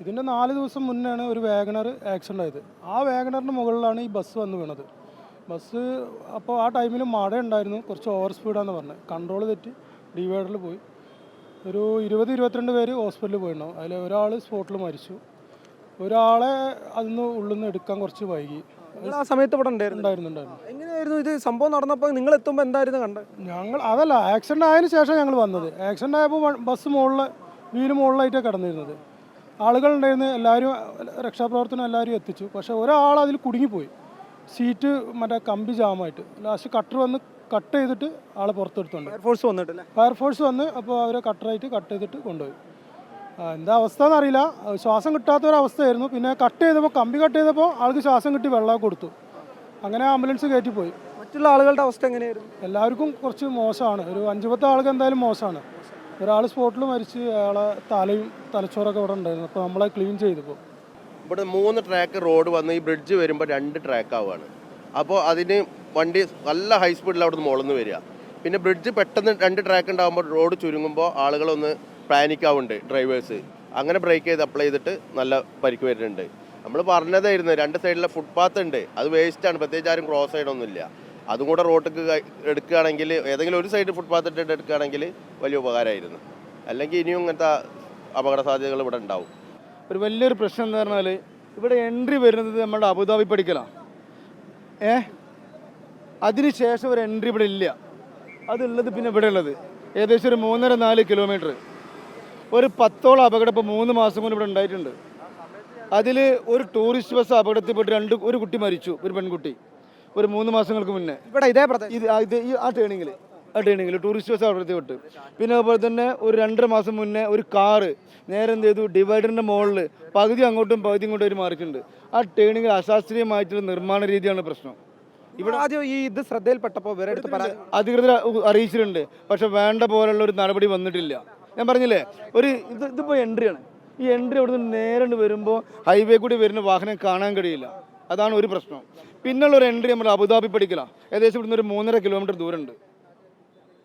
ഇതിൻ്റെ 4 ദിവസം മുന്നെയാണ് ഒരു വാഗണർ ആക്സിഡൻ്റ് ആയത്. ആ വാഗണറിൻ്റെ മുകളിലാണ് ഈ ബസ് വന്ന് വീണത്. ബസ് അപ്പോൾ ആ ടൈമിൽ മഴ ഉണ്ടായിരുന്നു, കുറച്ച് ഓവർ സ്പീഡാണെന്ന് പറഞ്ഞത്. കൺട്രോൾ തെറ്റി ഡിവൈഡറിൽ പോയി. ഒരു 20-22 പേര് ഹോസ്പിറ്റലിൽ പോയിട്ടുണ്ടാവും. അതിൽ ഒരാൾ സ്പോട്ടിൽ മരിച്ചു. ഒരാളെ അതിന്ന് ഉള്ളിൽ നിന്ന് എടുക്കാൻ കുറച്ച് വൈകി. ആ സമയത്ത് ഇവിടെ ഉണ്ടായിരുന്നു. എങ്ങനെയായിരുന്നു ഇത് സംഭവം നടന്നപ്പോൾ നിങ്ങൾ എത്തുമ്പോൾ എന്തായിരുന്നു കണ്ടത്? അതല്ല, ആക്സിഡൻ്റ് ആയതിനു ശേഷം ഞങ്ങൾ വന്നത്. ആക്സിഡൻ്റ് ആയപ്പോൾ ബസ് വീല് മുകളിലായിട്ടാണ് കിടന്നിരുന്നത്. ആളുകളുണ്ടായിരുന്നു, എല്ലാവരും രക്ഷാപ്രവർത്തനം എല്ലാവരും എത്തിച്ചു. പക്ഷേ ഒരാൾ അതിൽ കുടുങ്ങിപ്പോയി. സീറ്റ് മറ്റേ കമ്പി ജാമായിട്ട് ലാസ്റ്റ് കട്ടർ വന്ന് കട്ട് ചെയ്തിട്ട് ആളെ പുറത്തെടുത്തുണ്ട്. ഫയർഫോഴ്സ് വന്ന് അപ്പോൾ അവരെ കട്ട് ചെയ്തിട്ട് കൊണ്ടുപോയി. എന്താ അവസ്ഥ എന്നറിയില്ല, ശ്വാസം കിട്ടാത്തൊരവസ്ഥയായിരുന്നു. പിന്നെ കമ്പി കട്ട് ചെയ്തപ്പോൾ ആൾക്ക് ശ്വാസം കിട്ടി വെള്ളം കൊടുത്തു. അങ്ങനെ ആംബുലൻസ് കയറ്റിപ്പോയി. മറ്റുള്ള ആളുകളുടെ അവസ്ഥ എങ്ങനെയായിരുന്നു? എല്ലാവർക്കും കുറച്ച് മോശമാണ്. ഒരു 5-10 ആൾക്ക് എന്തായാലും മോശമാണ്. ഒരാൾ സ്പോട്ടിൽ മരിച്ച്, അയാളെ തലച്ചോറൊക്കെ ഇവിടെ ഉണ്ടായിരുന്നു. അപ്പോൾ നമ്മളെ ക്ലീൻ ചെയ്തപ്പോൾ ഇവിടെ 3 ട്രാക്ക് റോഡ് വന്ന് ഈ ബ്രിഡ്ജ് വരുമ്പോൾ 2 ട്രാക്ക് ആവുകയാണ്. അപ്പോൾ അതിന് വണ്ടി നല്ല ഹൈ സ്പീഡിൽ അവിടെ നിന്ന് മുകളിൽ നിന്ന് വരിക. പിന്നെ ബ്രിഡ്ജ് പെട്ടെന്ന് 2 ട്രാക്ക് ഉണ്ടാകുമ്പോൾ റോഡ് ചുരുങ്ങുമ്പോൾ ആളുകളൊന്ന് പാനിക് ആവുന്നുണ്ട്, ഡ്രൈവേഴ്സ്. അങ്ങനെ ബ്രേക്ക് ചെയ്ത് അപ്ലൈ ചെയ്തിട്ട് നല്ല പരിക്ക് വരുന്നുണ്ട്. നമ്മൾ പറഞ്ഞതായിരുന്നു 2 സൈഡിലെ ഫുട്പാത്ത് ഉണ്ട്, അത് വേസ്റ്റാണ്, പ്രത്യേകിച്ച് ആരും ക്രോസ് സൈഡൊന്നുമില്ല. അതും കൂടെ റോട്ടിക്ക് എടുക്കുകയാണെങ്കിൽ, ഏതെങ്കിലും ഒരു സൈഡ് ഫുട്പാത്ത് ഇട്ടിട്ട് എടുക്കുകയാണെങ്കിൽ വലിയ ഉപകാരമായിരുന്നു. അല്ലെങ്കിൽ ഇനിയും ഇങ്ങനത്തെ അപകട സാധ്യതകൾ ഇവിടെ ഉണ്ടാവും. ഒരു വലിയൊരു പ്രശ്നം എന്ന് പറഞ്ഞാൽ ഇവിടെ എൻട്രി വരുന്നത് നമ്മുടെ അബുദാബി പഠിക്കലാണ്. അതിനുശേഷം ഒരു എൻട്രി ഇവിടെ ഇല്ല. അതുള്ളത് പിന്നെ ഇവിടെ ഉള്ളത് ഏകദേശം ഒരു 3.5-4 കിലോമീറ്റർ. ഒരു 10ഓളം അപകടം ഇപ്പോൾ 3 മാസം കൊണ്ട് ഇവിടെ ഉണ്ടായിട്ടുണ്ട്. അതിൽ ഒരു ടൂറിസ്റ്റ് ബസ് അപകടത്തിൽപ്പെട്ട് ഒരു കുട്ടി മരിച്ചു, ഒരു പെൺകുട്ടി, ഒരു 3 മാസങ്ങൾക്ക് മുന്നേ. ഇവിടെ ആ ടേണിങ്ങിൽ ടൂറിസ്റ്റ് ബസ് അപകടത്തിൽപ്പെട്ട്. പിന്നെ അതുപോലെ തന്നെ ഒരു 2.5 മാസം മുന്നേ ഒരു കാറ് നേരെ എന്ത് ചെയ്തു, ഡിവൈഡറിൻ്റെ മുകളിൽ പകുതി അങ്ങോട്ടും പകുതി ഇങ്ങോട്ടും ഒരു മാറിയിട്ടുണ്ട്. ആ ടേണിങ്ങിൽ അശാസ്ത്രീയമായിട്ടുള്ള നിർമ്മാണ രീതിയാണ് പ്രശ്നം. ഇവിടെ ആദ്യം ഇത് ശ്രദ്ധയിൽപ്പെട്ടപ്പോൾ അധികൃതർ അറിയിച്ചിട്ടുണ്ട്, പക്ഷെ വേണ്ട പോലുള്ള ഒരു നടപടി വന്നിട്ടില്ല. ഞാൻ പറഞ്ഞില്ലേ, ഇതിപ്പോൾ എൻട്രിയാണ്. ഈ എൻട്രി അവിടെ നിന്ന് നേരെ വരുമ്പോൾ ഹൈവേ കൂടി വരുന്ന വാഹനം കാണാൻ കഴിയില്ല. അതാണ് ഒരു പ്രശ്നം. പിന്നുള്ള ഒരു എൻട്രി നമ്മൾ അബുദാബി പഠിക്കലാണ്. ഏകദേശം ഇവിടുന്ന് ഒരു 3.5 കിലോമീറ്റർ ദൂരമുണ്ട്.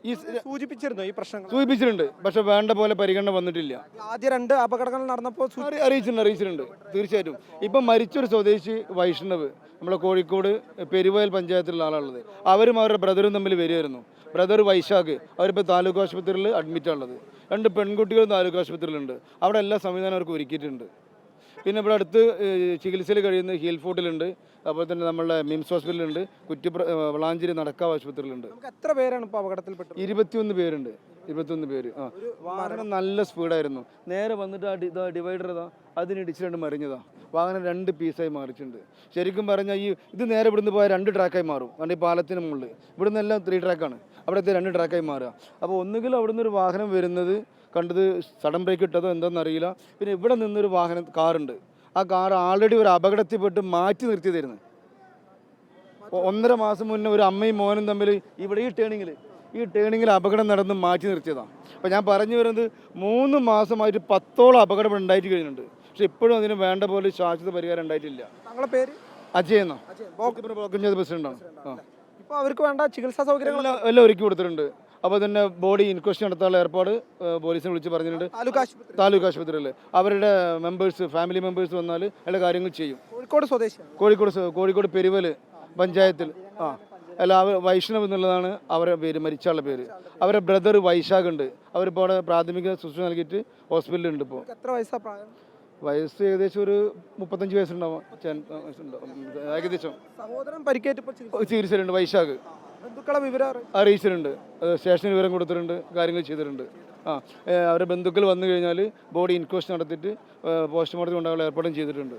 ഈ സൂചിപ്പിച്ചിരുന്നു ഈ പ്രശ്നങ്ങൾ സൂചിപ്പിച്ചിട്ടുണ്ട്, പക്ഷെ വേണ്ട പോലെ പരിഗണന വന്നിട്ടില്ല. ആദ്യ 2 അപകടങ്ങൾ നടന്നപ്പോൾ അറിയിച്ചിട്ടുണ്ട് തീർച്ചയായിട്ടും. ഇപ്പം മരിച്ചൊരു സ്വദേശി വൈഷ്ണവ് നമ്മളെ കോഴിക്കോട് പെരുവയൽ പഞ്ചായത്തിലുള്ള ആളുള്ളത്. അവരും അവരുടെ ബ്രദറും തമ്മിൽ വരുമായിരുന്നു. ബ്രദർ വൈശാഖ്, അവരിപ്പോൾ താലൂക്ക് ആശുപത്രിയിൽ അഡ്മിറ്റാണുള്ളത്. 2 പെൺകുട്ടികളും താലൂക്ക് ആശുപത്രിയിലുണ്ട്. അവിടെ എല്ലാ സംവിധാനം അവർക്ക് ഒരുക്കിയിട്ടുണ്ട്. പിന്നെ ഇവിടെ അടുത്ത് ചികിത്സയിൽ കഴിയുന്ന ഹീൽ ഫോർട്ടിലുണ്ട്, അതുപോലെ തന്നെ നമ്മളുടെ മിംസ് ഹോസ്പിറ്റലുണ്ട്, വളാഞ്ചേരി നടക്കാവ് ആശുപത്രിയിലുണ്ട്. എത്ര പേരാണ് ഇപ്പോൾ അപകടത്തിൽപ്പെട്ടത്? 21 പേരുണ്ട്. 21 പേര്. വാഹനം നല്ല സ്പീഡായിരുന്നു. നേരെ വന്നിട്ട് ആ ഡിവൈഡർ അതിനിടിച്ചിട്ട് മറിഞ്ഞതാ. വാഹനം 2 പീസായി മാറിയിട്ടുണ്ട്. ശരിക്കും പറഞ്ഞാൽ ഇത് നേരെ ഇവിടുന്ന് പോയാൽ 2 ട്രാക്കായി മാറും. കാരണം ഈ പാലത്തിന് മുകളിൽ ഇവിടുന്ന് എല്ലാം 3 ട്രാക്കാണ്, അവിടുത്തെ 2 ട്രാക്കായി മാറുക. അപ്പോൾ ഒന്നുകിൽ അവിടുന്ന് ഒരു വാഹനം വരുന്നത് കണ്ടത് സഡൻ ബ്രേക്ക് ഇട്ടതോ എന്താണെന്നറിയില്ല. പിന്നെ ഇവിടെ നിന്നൊരു കാറുണ്ട്. ആ കാർ ആൾറെഡി ഒരു അപകടത്തിൽപ്പെട്ട് മാറ്റി നിർത്തിയതായിരുന്നു. 1.5 മാസം മുന്നേ ഒരു അമ്മയും മോനും തമ്മിൽ ഇവിടെ ഈ ടേണിങ്ങിൽ അപകടം നടന്ന് മാറ്റി നിർത്തിയതാണ്. അപ്പോൾ ഞാൻ പറഞ്ഞു വരുന്നത് 3 മാസമായിട്ട് 10ഓളം അപകടം ഉണ്ടായിട്ട് കഴിഞ്ഞിട്ടുണ്ട്. പക്ഷെ ഇപ്പോഴും അതിന് വേണ്ട പോലെ ശാശ്വത പരിഹാരം ഉണ്ടായിട്ടില്ല. താങ്കളുടെ പേര്? അജയ് എന്നോ, ബ്ലോക്ക് പഞ്ചായത്ത് പ്രസിഡന്റാണ്. ഇപ്പോൾ അവർക്ക് വേണ്ട ചികിത്സാ സൗകര്യങ്ങൾ എല്ലാം ഒരുക്കി കൊടുത്തിട്ടുണ്ട്. അപ്പോൾ തന്നെ ബോഡി ഇൻക്വസ്റ്റ് നടത്താനുള്ള ഏർപ്പാട് പോലീസിനെ വിളിച്ച് പറഞ്ഞിട്ടുണ്ട്. താലൂക്ക് ആശുപത്രിയിൽ അവരുടെ ഫാമിലി മെമ്പേഴ്സ് വന്നാൽ എല്ലാ കാര്യങ്ങൾ ചെയ്യും. കോഴിക്കോട് പെരുവൽ പഞ്ചായത്തിൽ വൈഷ്ണവ് എന്നുള്ളതാണ് അവരുടെ പേര്, മരിച്ചാളുടെ പേര്. അവരുടെ ബ്രദർ വൈശാഖ് ഉണ്ട്. അവരിപ്പോൾ അവിടെ പ്രാഥമിക ശുശ്രൂഷ നൽകിയിട്ട് ഹോസ്പിറ്റലുണ്ട്. ഇപ്പോൾ എത്ര വയസ്സാണ് പ്രായം? വയസ്സ് ഏകദേശം ഒരു 35 വയസ്സുണ്ടാവും ഏകദേശം. സഹോദരൻ പരിക്കേറ്റപ്പോൾ ചികിത്സയിലുണ്ട്. വൈശാഖ് ബന്ധുക്കളെ വിവരം അറിയിച്ചിട്ടുണ്ട്, സ്റ്റേഷനിൽ വിവരം കൊടുത്തിട്ടുണ്ട്, കാര്യങ്ങൾ ചെയ്തിട്ടുണ്ട്. അവരുടെ ബന്ധുക്കൾ വന്നു കഴിഞ്ഞാൽ ബോഡി ഇൻക്വസ്റ്റ് നടത്തിയിട്ട് പോസ്റ്റ്മോർട്ടം കൊണ്ടുപോകാനുള്ള ഏർപ്പാടും ചെയ്തിട്ടുണ്ട്.